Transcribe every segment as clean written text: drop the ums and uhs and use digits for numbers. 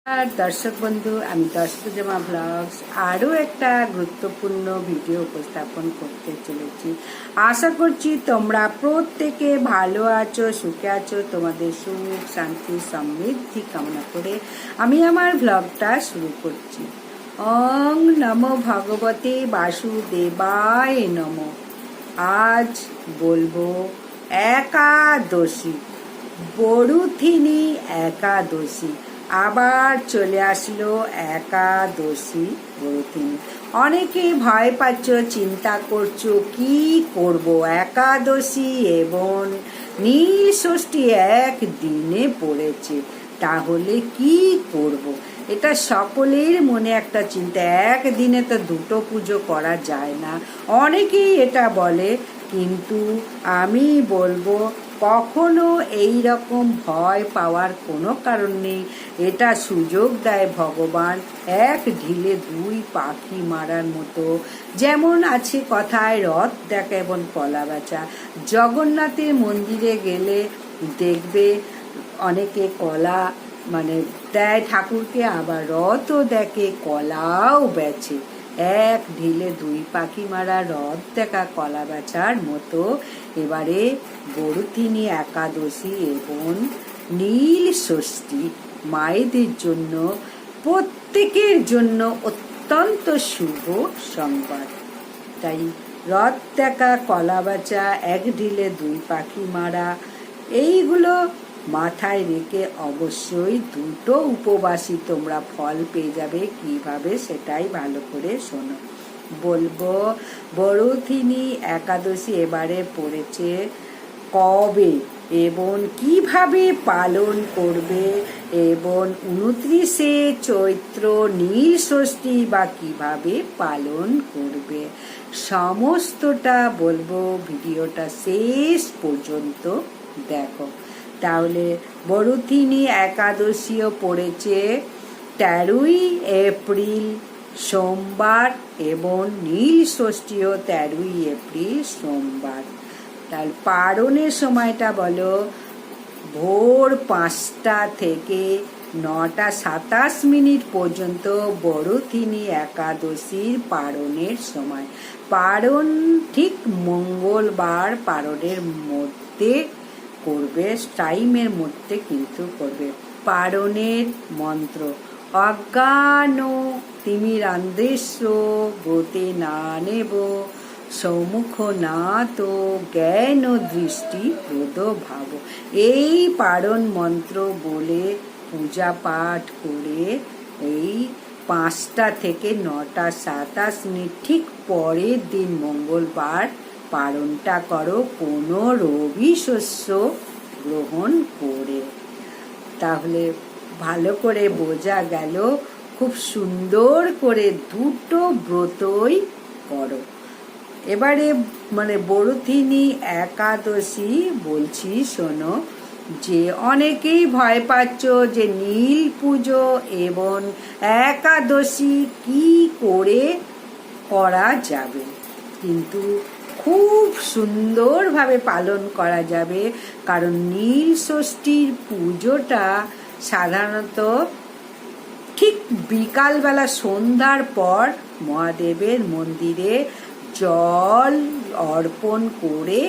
আর দর্শক বন্ধু, আমি দশপুজমা ব্লগস আরও একটা গুরুত্বপূর্ণ ভিডিও উপস্থাপন করতে চলেছি। আশা করছি তোমরা প্রত্যেকে ভালো আছো, সুখে আছো। তোমাদের সুখ, শান্তি, সমৃদ্ধি কামনা করে আমি আমার ব্লগটা শুরু করছি। ওং নমো ভগবতে বাসুদেবায় নমঃ। আজ বলবো একাদশী, বরুথিনী একাদশী। আবার চলে আসলো একাদশী, বরুথিনী। অনেকে ভয় পাচ্ছ, চিন্তা করছো কি করব। একাদশী এবং নীল ষষ্ঠী এক দিনে পড়েছে, তাহলে কি করব। এটা সকলের মনে একটা চিন্তা। একদিনে তো দুটো পুজো করা যায় না, অনেকেই এটা বলে। কিন্তু আমি বলবো, কখনো এই রকম ভয় পাওয়ার কোনো কারণ নেই। এটা সুযোগ দেয় ভগবান এক ঢিলে দুই পাখি মারার মতো। যেমন আছে কথায়, রথ দেখা এবং কলা বেচা। জগন্নাথের মন্দিরে গেলে দেখবে অনেকে কলা দেয় ঠাকুরকে, আবার রথও দেখে, কলাও বেচে। এক ঢিলে দুই পাখি মারা, রথ দেখা কলা বেচার মতো। এবারে বরুথিনী একাদশী এবং নীল ষষ্ঠী মায়েদের জন্য, প্রত্যেকের জন্য অত্যন্ত শুভ সংবাদ। তাই রথ দেখা, কলা বেচা, এক ঢিলে দুই পাখি মারা, এইগুলো মাথায় রেখে অবশ্যই দুটো উপবাসী তোমরা ফল পেয়ে যাবে। কিভাবে সেটাই ভালো করে শোনো। বলবো, বরুথিনী একাদশী এবারে পড়েছে কবে এবং কিভাবে পালন করবে, এবং 29শে চৈত্র নীল ষষ্ঠী বা কিভাবে পালন করবে, সমস্তটা বলবো। ভিডিওটা শেষ পর্যন্ত দেখো। তাহলে বরুথিনী একাদশীও পড়েছে 13ই এপ্রিল সোমবার, এবং নীল ষষ্ঠীও 13ই এপ্রিল সোমবার। তার পারণের সময়টা বলো, ভোর 5টা থেকে 9টা 27 পর্যন্ত বরুথিনী একাদশীর পারণের সময়। পারণ ঠিক মঙ্গলবার পারণের মধ্যে করবে, টাইমের মধ্যে কিন্তু করবে। পারণের মন্ত্র, অজ্ঞান তিমিরান্ধেস্য ব্রতে না নেব, সম্মুখ না তো জ্ঞান দৃষ্টি প্রদ ভাব। এই পারণ মন্ত্র বলে পূজা পাঠ করে এই 5টা থেকে 9টা 27 ঠিক পরের দিন মঙ্গলবার পারণটা করো, কোনো রবি শস্য গ্রহণ করে। তাহলে ভালো করে বোঝা গেল। খুব সুন্দর করে দুটো ব্রতই করো। এবারে বরুথিনী একাদশী বলছি শোনো। যে অনেকেই ভয় পাচ্ছ যে নীল পুজো এবং একাদশী কি করে করা যাবে, কিন্তু খুব সুন্দরভাবে পালন করা যাবে। কারণ নীল ষষ্ঠীর পুজোটা সাধারণত ঠিক বিকালবেলা, সন্ধ্যার পর মহাদেবের মন্দিরে জল অর্পণ করে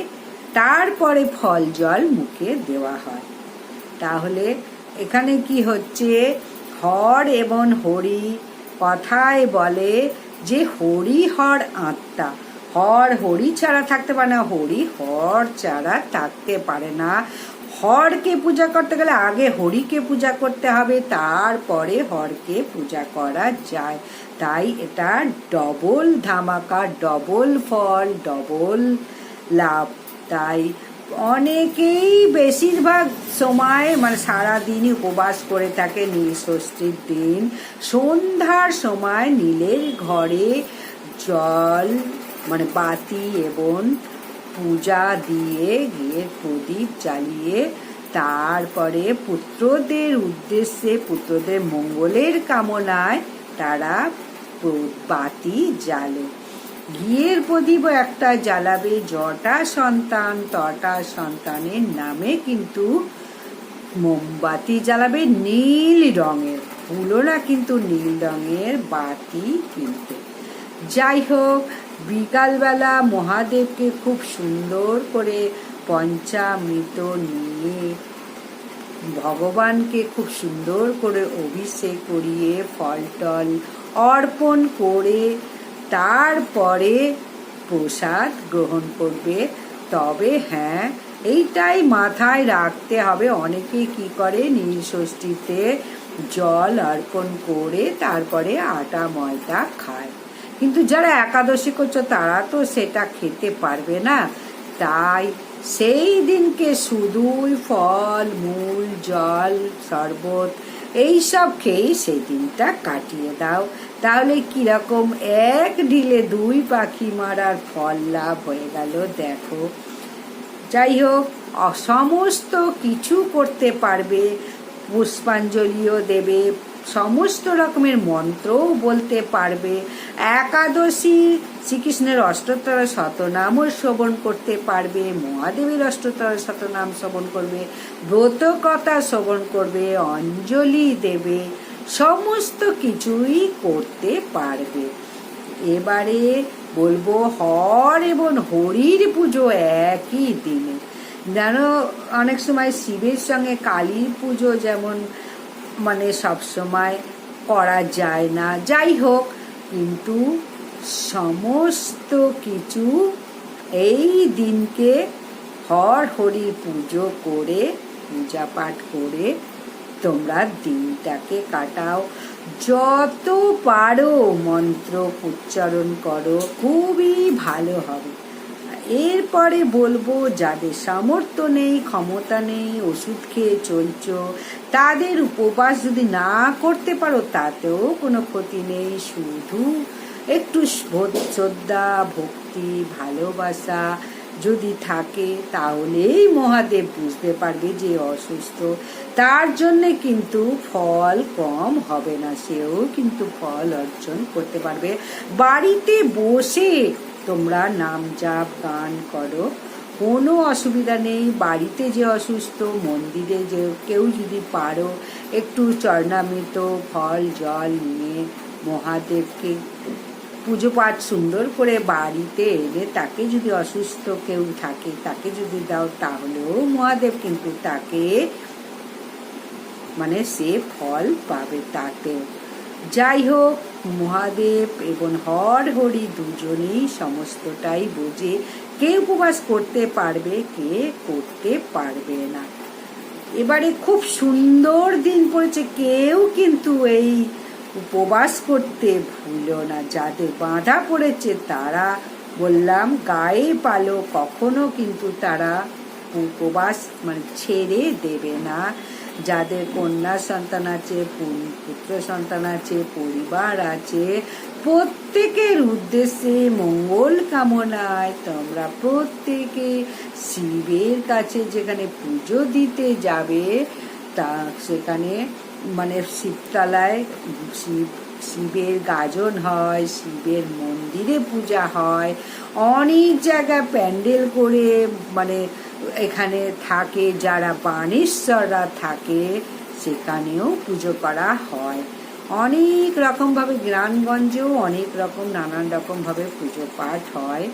তারপরে ফল জল মুখে দেওয়া হয়। তাহলে এখানে কি হচ্ছে, হর এবং হরি, কথায় বলে যে হরি হর আত্মা। হর হরি ছাড়া থাকতে পারে না, হরি হর ছাড়া থাকতে পারে না। হরকে পূজা করতে গেলে আগে হরিকে পূজা করতে হবে, তারপরে হরকে পূজা করা যায়। তাই এটা ডবল ধামাকা, ডবল ফল, ডবল লাভ। তাই অনেকেই বেশিরভাগ সময় সারাদিনই উপবাস করে থাকে। নীল ষষ্ঠীর দিন সন্ধ্যার সময় নীলের ঘরে জল বাতি এবং পূজা দিয়ে গিয়ে প্রদীপ জ্বালিয়ে তারপরে পুত্রদের উদ্দেশ্যে, পুত্রদের মঙ্গলের কামনায় তারা বাতি জ্বালে। ঘিয়ের প্রদীপও একটা জ্বালাবে। যটা সন্তান তটা সন্তানের নামে কিন্তু মোমবাতি জ্বালাবে নীল রঙের। ভুলো না কিন্তু নীল রঙের বাতি কিনতে। যাই হোক, বিকালবেলা মহাদেবকে খুব সুন্দর করে পঞ্চামৃত নিয়ে ভগবানকে খুব সুন্দর করে অভিষেক করিয়ে ফল টল অর্পণ করে তারপরে প্রসাদ গ্রহণ করবে। তবে হ্যাঁ, এইটাই মাথায় রাখতে হবে, অনেকে কি করে নীল ষষ্ঠীতে জল অর্পণ করে তারপরে আটা ময়দা খায়, কিন্তু যারা একাদশী করছো তারা তো সেটা খেতে পারবে না। তাই সেই দিনকে শুধুই ফল মূল জল শরবত এইসব খেয়েই সেই দিনটা কাটিয়ে দাও। তাহলে কিরকম এক ঢিলে দুই পাখি মারার ফল লাভ হয়ে গেল দেখো। যাই হোক, সমস্ত কিছু করতে পারবে, পুষ্পাঞ্জলিও দেবে, সমস্ত রকমের মন্ত্রও বলতে পারবে, একাদশী শ্রীকৃষ্ণের অষ্টোত্তর শতনামও শ্রবণ করতে পারবে, মহাদেবের অষ্টোত্তর শতনাম শ্রবণ করবে, ব্রত কথা শ্রবণ করবে, অঞ্জলি দেবে, সমস্ত কিছুই করতে পারবে। এবারে বলবো হর এবং হরির পুজো একই দিনে। জানো, অনেক সময় শিবের সঙ্গে কালীর পুজো যেমন মানে সব সময় করা যায় না, যাই হোক, কিন্তু সমস্ত কিছু এই দিনকে হর হরি পুজো করে পূজা পাঠ করে তোমরা দিনটাকে কাটাও। যত পারো মন্ত্র উচ্চারণ করো, খুবই ভালো হবে। এরপরে বলবো যাদের সামর্থ্য নেই, ক্ষমতা নেই, ওষুধ খেয়ে চলছো, তাদের উপবাস যদি না করতে পারো তাতেও কোনো ক্ষতি নেই। শুধু একটু শ্রদ্ধা ভক্তি ভালোবাসা যদি থাকে তাহলেই মহাদেব বুঝতে পারবে যে অসুস্থ, তার জন্যে কিন্তু ফল কম হবে না, সেও কিন্তু ফল অর্জন করতে পারবে। বাড়িতে বসে তোমরা নাম জাপ গান করো, কোনো অসুবিধা নেই। বাড়িতে যে অসুস্থ, মন্দিরে যে কেউ যদি পারো একটু চরণামৃত ফল জল নিয়ে মহাদেবকে পুজো পাঠ সুন্দর করে বাড়িতে এনে তাকে যদি অসুস্থ কেউ থাকে তাকে যদি দাও, তাহলেও মহাদেব কিন্তু তাকে মানে সে ফল পাবে তাতেও। যাই হোক, মহাদেব এবং হর হরি দুজনেই সমস্তটাই বোঝে, কে উপবাস করতে পারবে কে করতে পারবে না। এবারে খুব সুন্দর দিন পড়েছে, কেউ কিন্তু এই উপবাস করতে ভুলো না। যাদের বাঁধা পড়েছে তারা বললাম গায়ে পালো, কখনো কিন্তু তারা উপবাস মানে ছেড়ে দেবে না। যাদের কন্যা সন্তান আছে, পুত্র সন্তান আছে, পরিবার আছে, প্রত্যেকের উদ্দেশ্যে মঙ্গল কামনায় তোমরা প্রত্যেকে শিবের কাছে যেখানে পুজো দিতে যাবে তা সেখানে মানে শিবতলায় শিবের গাজন হয়, শিবের মন্দিরে পূজা হয়, অনেক জায়গায় প্যান্ডেল করে মানে এখানে থাকে, যারা বানেশ্বররা থাকে সেখানেও পুজো করা হয়। অনেক রকমভাবে গ্রামগঞ্জেও অনেক রকম নানান রকমভাবে পুজো পাঠ হয়।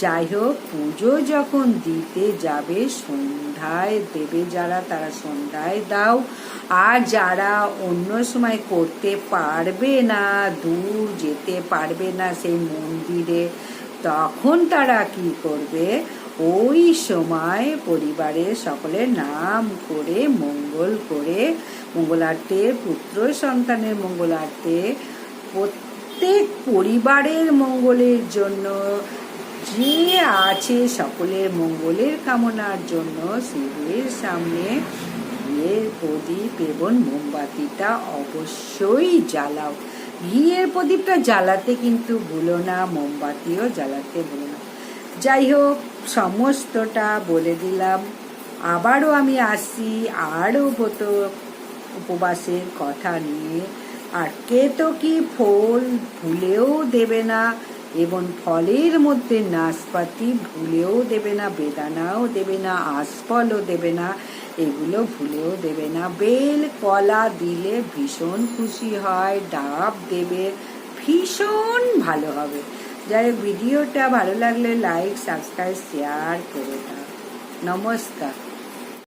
যাই হোক, পুজো যখন দিতে যাবে সন্ধ্যায় দেবে, যারা তারা সন্ধ্যায় দাও। আর যারা অন্য সময় করতে পারবে না, দূর যেতে পারবে না সেই মন্দিরে, তখন তারা কি করবে, ওই সময় পরিবারের সকলের নাম করে মঙ্গল করে মঙ্গলার্থে, পুত্র সন্তানের মঙ্গলার্থে, প্রত্যেক পরিবারের মঙ্গলের জন্য, যে আছে সকলের মঙ্গলের কামনার জন্য শিবের সামনে ঘিয়ের প্রদীপ এবং মোমবাতিটা অবশ্যই জ্বালাও। ঘিয়ের প্রদীপটা জ্বালাতে কিন্তু ভুলো না, মোমবাতিও জ্বালাতে ভুলো না। যাই হোক, সমস্তটা বলে দিলাম। আবারও আমি আসছি আরও ব্রত উপবাসের কথা নিয়ে। আর কে তো কি ফল ভুলেও দেবে না, এবং ফলের মধ্যে নাশপাতি ভুলেও দেবে না, বেদানাও দেবে না, আঁশফলও দেবে না, এগুলো ভুলেও দেবে না। বেল কলা দিলে ভীষণ খুশি হয়, ডাব দেবে, ভীষণ ভালো হবে। যাই হোক, ভিডিওটা ভালো লাগলে লাইক, সাবস্ক্রাইব, শেয়ার করে দাও। নমস্কার।